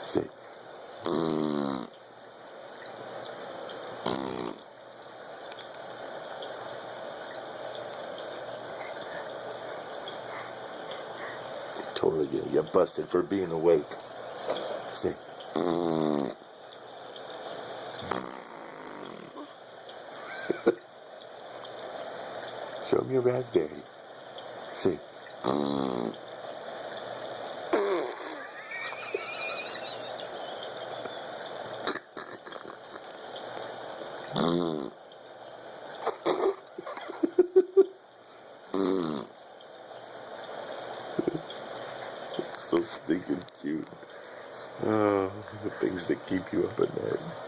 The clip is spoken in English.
Say, totally gonna get busted for being awake. Say, show me a raspberry. Say, so stinking cute. Oh, the things that keep you up at night.